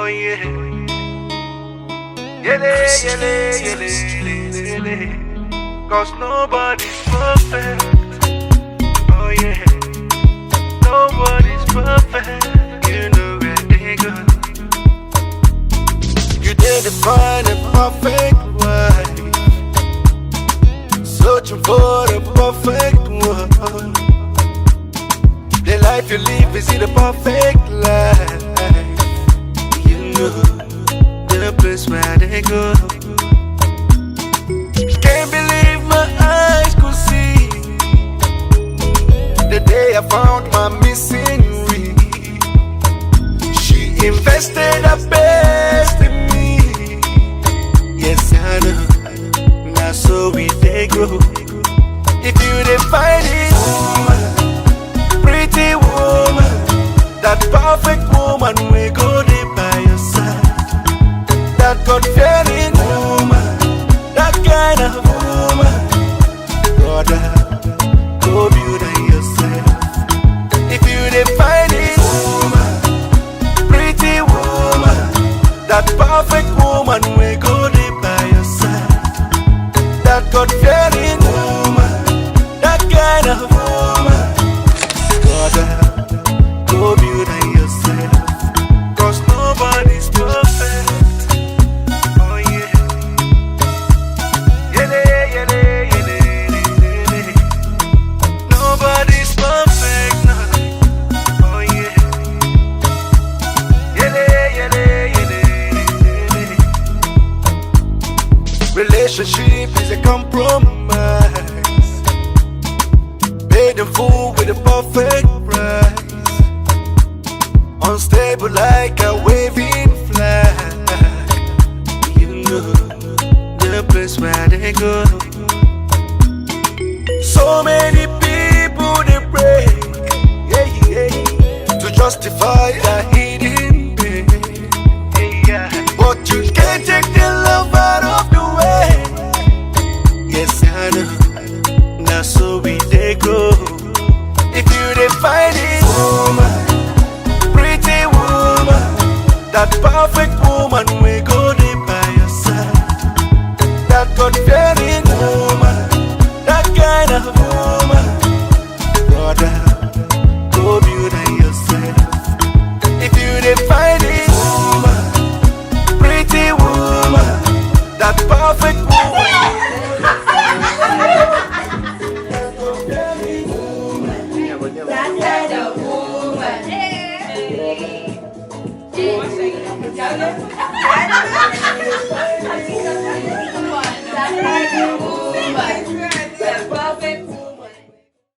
Oh yeah. Yele, yele, yele, yele. Cause nobody's perfect. Oh yeah. Nobody's perfect. You know where they go. You didn't find a perfect wife, searching for the perfect one. The life you live is the perfect life. You know the place where they go. Can't believe my eyes could see the day I found my missing ring. She invested her best in me. Yes, I know. Now so we they grow. If you didn't find it, woman, pretty woman, that perfect woman we go there by your side. That God-fearing woman, that kind of woman, brother, go build it yourself. If you didn't find it, woman, pretty woman, that perfect woman we go there by your side. That God-fearing woman, that kind of woman, brother, go build it yourself. Cause nobody's perfect. Oh yeah. Yele, yele, yele, yele. Nobody's perfect now. Oh yeah. Yele, yele, yele, yele. Relationship is a compromise, paid in full with a perfect price. Unstable like a waving flag. You know the place where they go. So many people they break, yeah, yeah, to justify their hidden pain. Yeah. But you can't take the love out of the way. Yes, I know. Now so we they go. If you didn't find it, woman, pretty woman, that perfect woman we go there by your side. That God-fearing woman, that kind of woman, brother, go build it yourself. If you didn't find it, woman, pretty woman, that perfect woman. That